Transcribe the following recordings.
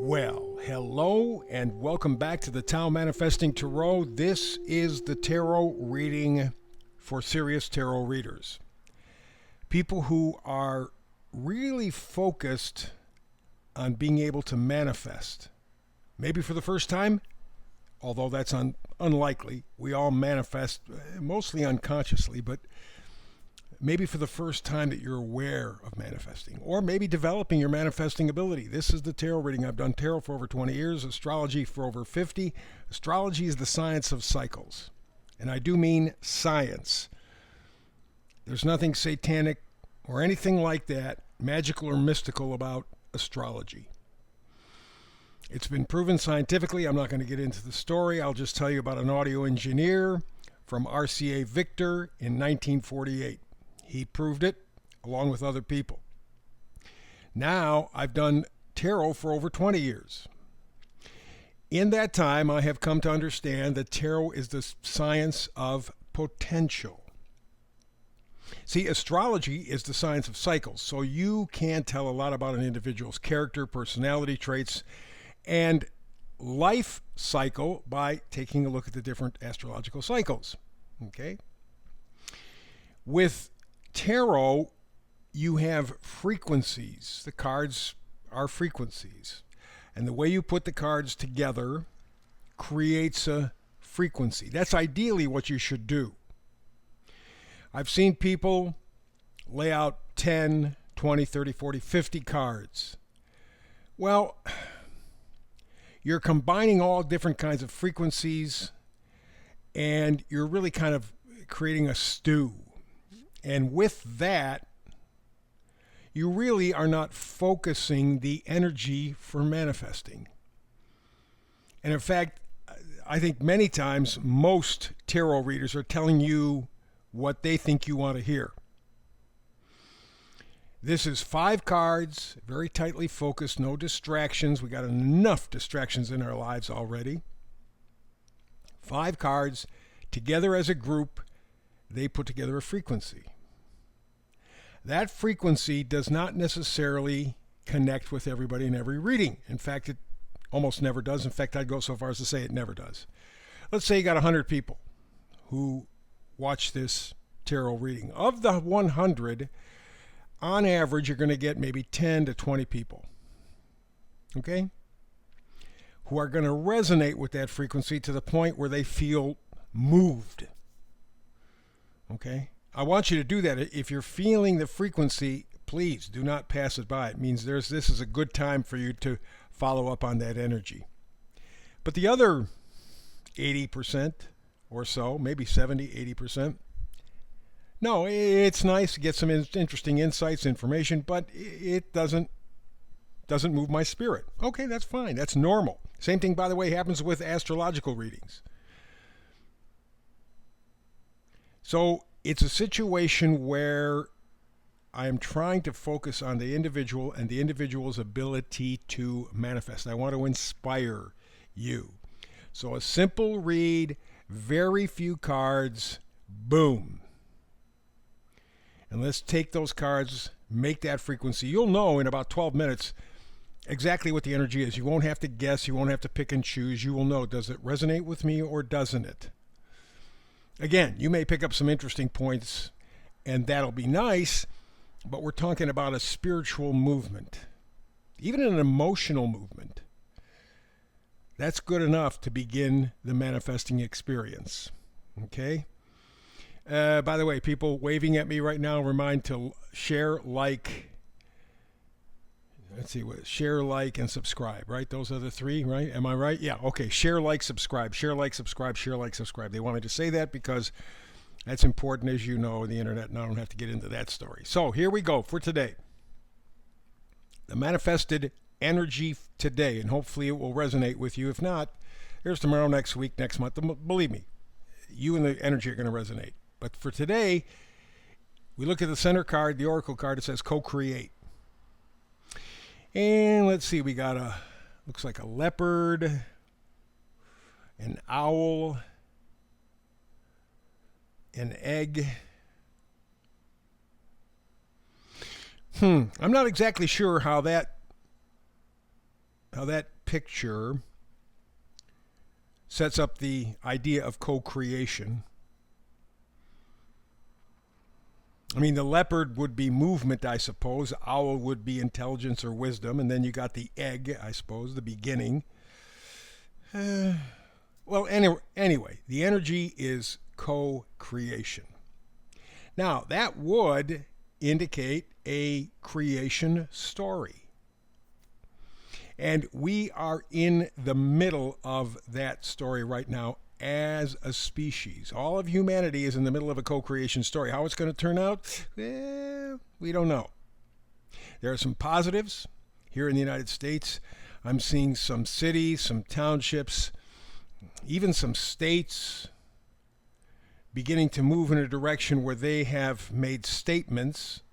Well, hello and welcome back to the Tao Manifesting Tarot. This is the tarot reading for serious tarot readers. People who are really focused on being able to manifest. Maybe for the first time, although that's unlikely. We all manifest mostly unconsciously, but maybe for the first time that you're aware of manifesting, or maybe developing your manifesting ability. This is the tarot reading. I've done tarot for over 20 years, astrology for over 50. Astrology is the science of cycles, and I do mean science. There's nothing satanic or anything like that, magical or mystical about astrology. It's been proven scientifically. I'm not going to get into the story. I'll just tell you about an audio engineer from RCA Victor in 1948. He proved it along with other people. Now I've done tarot for over 20 years. In that time, I have come to understand that tarot is the science of potential. See, astrology is the science of cycles, so you can tell a lot about an individual's character, personality traits, and life cycle by taking a look at the different astrological cycles. Okay? With tarot, you have frequencies. The cards are frequencies. And the way you put the cards together creates a frequency. That's ideally what you should do. I've seen people lay out 10, 20, 30, 40, 50 cards. Well, you're combining all different kinds of frequencies, and you're really kind of creating a stew. And with that, you really are not focusing the energy for manifesting. And in fact, I think many times most tarot readers are telling you what they think you want to hear. This is 5 cards, very tightly focused, no distractions. We got enough distractions in our lives already. 5 cards, together as a group, they put together a frequency. That frequency does not necessarily connect with everybody in every reading. In fact, it almost never does. In fact, I'd go so far as to say it never does. Let's say you got 100 people who watch this tarot reading. Of the 100, on average, you're going to get maybe 10 to 20 people, okay, who are going to resonate with that frequency to the point where they feel moved, okay? I want you to do that. If you're feeling the frequency, please do not pass it by. It means this is a good time for you to follow up on that energy. But the other 80% or so, maybe 70, 80%, no, it's nice to get some interesting insights, information, but it doesn't move my spirit. Okay, that's fine. That's normal. Same thing, by the way, happens with astrological readings. So it's a situation where I am trying to focus on the individual and the individual's ability to manifest. I want to inspire you. So a simple read, very few cards, boom. And let's take those cards, make that frequency. You'll know in about 12 minutes exactly what the energy is. You won't have to guess. You won't have to pick and choose. You will know, does it resonate with me or doesn't it? Again, you may pick up some interesting points, and that'll be nice, but we're talking about a spiritual movement, even an emotional movement. That's good enough to begin the manifesting experience, okay? By the way, people waving at me right now, remind to share, like, share, like, and subscribe, right? Those are the 3, right? Am I right? Yeah, okay. Share, like, subscribe, share, like, subscribe, share, like, subscribe. They want me to say that because that's important, as you know, in the internet, and I don't have to get into that story. So here we go for today. The manifested energy today, and hopefully it will resonate with you. If not, here's tomorrow, next week, next month. Believe me, you and the energy are going to resonate. But for today, we look at the center card, the oracle card. It says co-create. And let's see, we got looks like a leopard, an owl, an egg. I'm not exactly sure how that picture sets up the idea of co-creation. I mean, the leopard would be movement, I suppose. Owl would be intelligence or wisdom. And then you got the egg, I suppose, the beginning. Anyway, the energy is co-creation. Now, that would indicate a creation story. And we are in the middle of that story right now as a species. All of humanity is in the middle of a co-creation story. How it's going to turn out, we don't know. There are some positives here in the United States. I'm seeing some cities, some townships, even some states beginning to move in a direction where they have made statements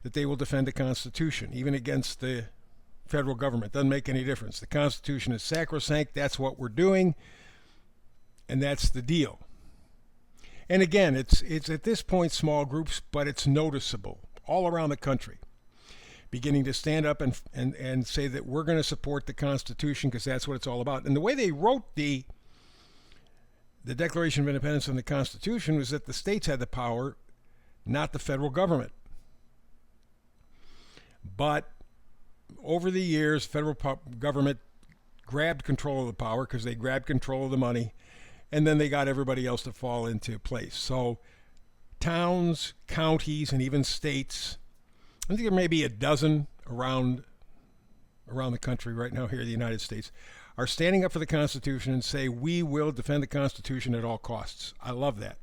that they will defend the Constitution, even against the federal government. Doesn't make any difference. The Constitution is sacrosanct. That's what we're doing, and that's the deal. And again, it's at this point small groups, but it's noticeable all around the country, beginning to stand up and say that we're going to support the Constitution because that's what it's all about. And the way they wrote the Declaration of Independence and the Constitution was that the states had the power, not the federal government. But over the years, federal government grabbed control of the power because they grabbed control of the money, and then they got everybody else to fall into place. So towns, counties, and even states, I think there may be a dozen around the country right now here in the United States, are standing up for the Constitution and say, we will defend the Constitution at all costs. I love that.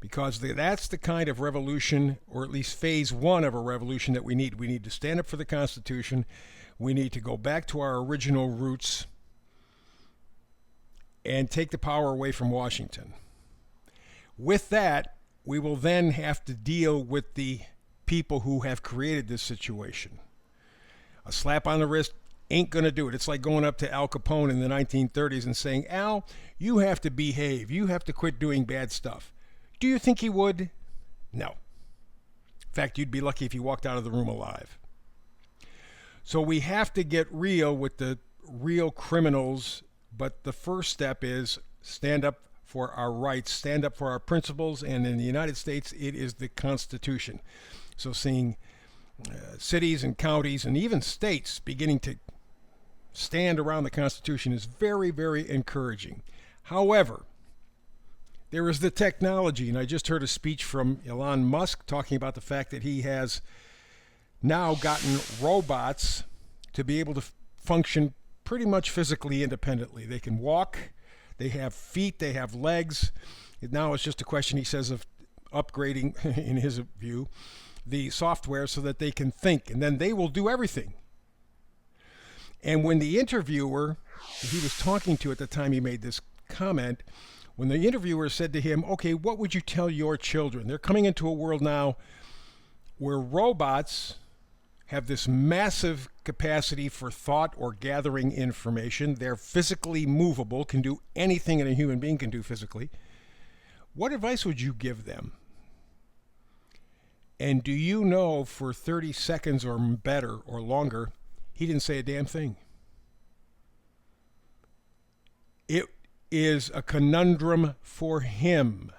Because that's the kind of revolution, or at least phase one of a revolution that we need. We need to stand up for the Constitution. We need to go back to our original roots and take the power away from Washington. With that, we will then have to deal with the people who have created this situation. A slap on the wrist ain't going to do it. It's like going up to Al Capone in the 1930s and saying, Al, you have to behave. You have to quit doing bad stuff. Do you think he would? No. In fact, you'd be lucky if he walked out of the room alive. So we have to get real with the real criminals, but the first step is stand up for our rights, stand up for our principles, and in the United States, it is the Constitution. So seeing cities and counties and even states beginning to stand around the Constitution is very, very encouraging. However, there is the technology, and I just heard a speech from Elon Musk talking about the fact that he has now gotten robots to be able to function pretty much physically independently. They can walk, they have feet, they have legs. Now it's just a question, he says, of upgrading, in his view, the software so that they can think, and then they will do everything. And when the interviewer he was talking to at the time he made this comment, when the interviewer said to him, okay, what would you tell your children? They're coming into a world now where robots have this massive capacity for thought or gathering information. They're physically movable, can do anything that a human being can do physically. What advice would you give them? And do you know, for 30 seconds or better or longer, he didn't say a damn thing. It is a conundrum for him.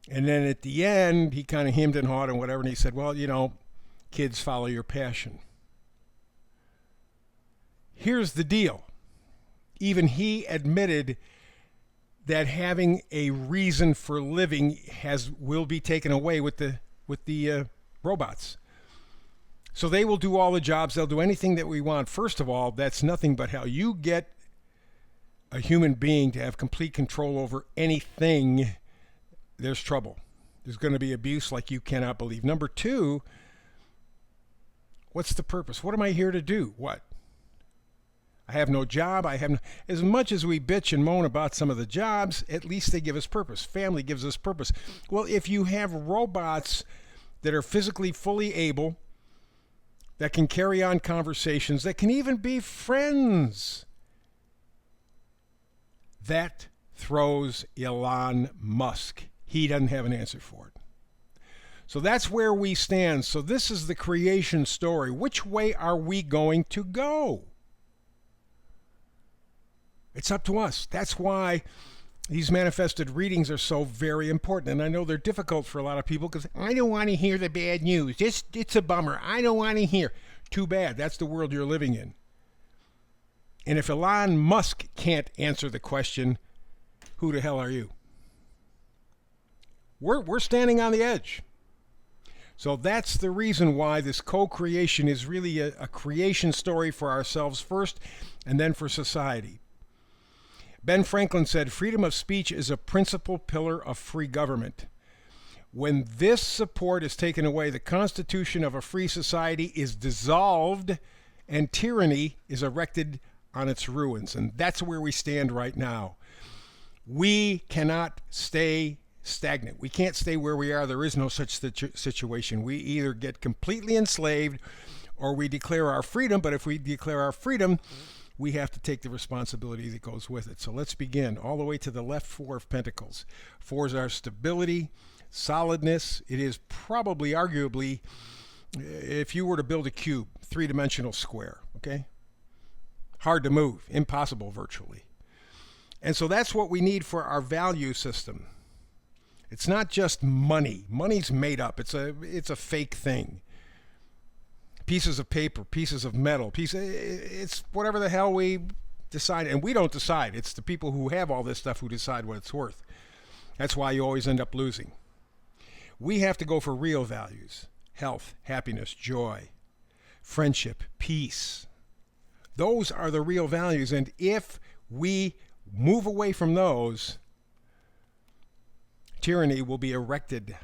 And then at the end, he kind of hemmed and hawed and whatever, and he said, well, you know, kids, follow your passion. Here's the deal. Even he admitted that having a reason for living will be taken away with the robots. So they will do all the jobs. They'll do anything that we want. First of all, that's nothing but how you get a human being to have complete control over anything. There's trouble. There's going to be abuse like you cannot believe. Number two, what's the purpose? What am I here to do? What? I have no job. As much as we bitch and moan about some of the jobs, at least they give us purpose. Family gives us purpose. Well, if you have robots that are physically fully able, that can carry on conversations, that can even be friends, that throws Elon Musk. He doesn't have an answer for it. So that's where we stand. So this is the creation story. Which way are we going to go? It's up to us. That's why these manifested readings are so very important. And I know they're difficult for a lot of people because I don't want to hear the bad news. It's a bummer. I don't want to hear. Too bad. That's the world you're living in. And if Elon Musk can't answer the question, who the hell are you? We're standing on the edge. So that's the reason why this co-creation is really a creation story for ourselves first and then for society. Ben Franklin said, freedom of speech is a principal pillar of free government. When this support is taken away, the constitution of a free society is dissolved and tyranny is erected on its ruins. And that's where we stand right now. We cannot stay stagnant. We can't stay where we are. There is no such situation. We either get completely enslaved or we declare our freedom. But if we declare our freedom, we have to take the responsibility that goes with it. So let's begin all the way to the left. Four of Pentacles. Four is our stability, solidness. It is probably, arguably, if you were to build a cube, three-dimensional square, okay? Hard to move, impossible virtually. And so that's what we need for our value system. It's not just money. Money's made up. It's a fake thing. Pieces of paper, pieces of metal, it's whatever the hell we decide. And we don't decide. It's the people who have all this stuff who decide what it's worth. That's why you always end up losing. We have to go for real values. Health, happiness, joy, friendship, peace. Those are the real values. And if we move away from those, tyranny will be erected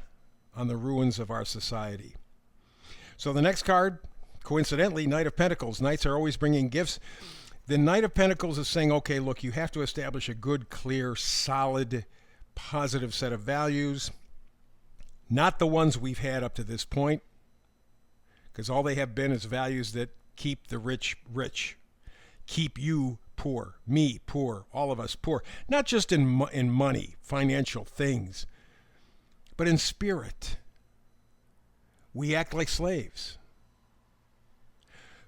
on the ruins of our society. So the next card, coincidentally, Knight of Pentacles. Knights are always bringing gifts. The Knight of Pentacles is saying, okay, look, you have to establish a good, clear, solid, positive set of values. Not the ones we've had up to this point, because all they have been is values that keep the rich rich, keep you poor, me poor, all of us poor. Not just in money, financial things, but in spirit. We act like slaves.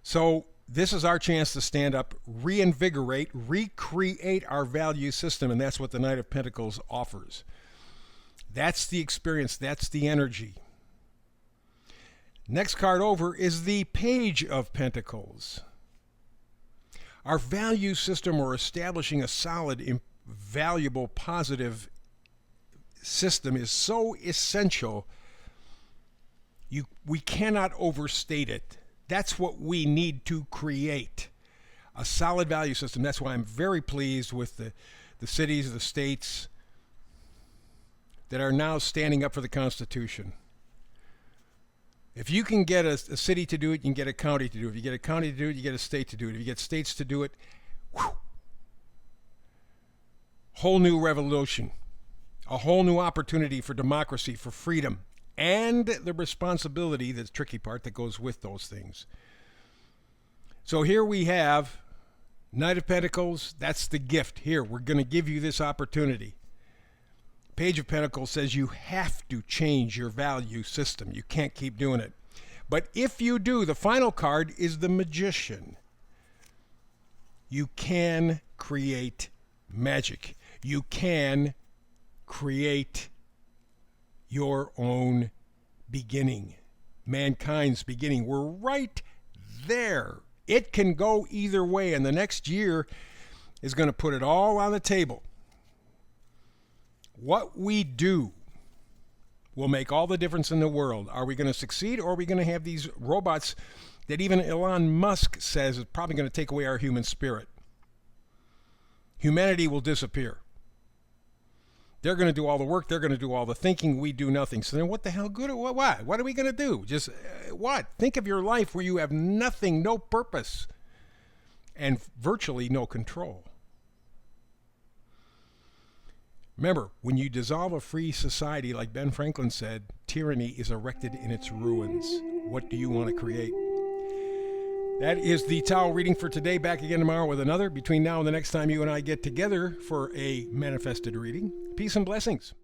So this is our chance to stand up, reinvigorate, recreate our value system, and that's what the Knight of Pentacles offers. That's the experience. That's the energy. Next card over is the Page of Pentacles. Our value system, or establishing a solid, valuable, positive system, is so essential. We cannot overstate it. That's what we need to create. A solid value system. That's why I'm very pleased with the cities, the states that are now standing up for the Constitution. If you can get a city to do it, you can get a county to do it. If you get a county to do it, you get a state to do it. If you get states to do it, whew, whole new revolution. A whole new opportunity for democracy, for freedom, and the responsibility, the tricky part, that goes with those things. So here we have Knight of Pentacles. That's the gift. Here, we're going to give you this opportunity. Page of Pentacles says you have to change your value system. You can't keep doing it. But if you do, the final card is the Magician. You can create magic. You can create your own beginning, mankind's beginning. We're right there. It can go either way, and the next year is going to put it all on the table. What we do will make all the difference in the world. Are we going to succeed, or are we going to have these robots that even Elon Musk says is probably going to take away our human spirit? Humanity will disappear. They're going to do all the work. They're going to do all the thinking. We do nothing. So then what the hell good? What? What are we going to do? Just what? Think of your life where you have nothing, no purpose, and virtually no control. Remember, when you dissolve a free society, like Ben Franklin said, tyranny is erected in its ruins. What do you want to create? That is the Tarot reading for today. Back again tomorrow with another. Between now and the next time you and I get together for a manifested reading, peace and blessings.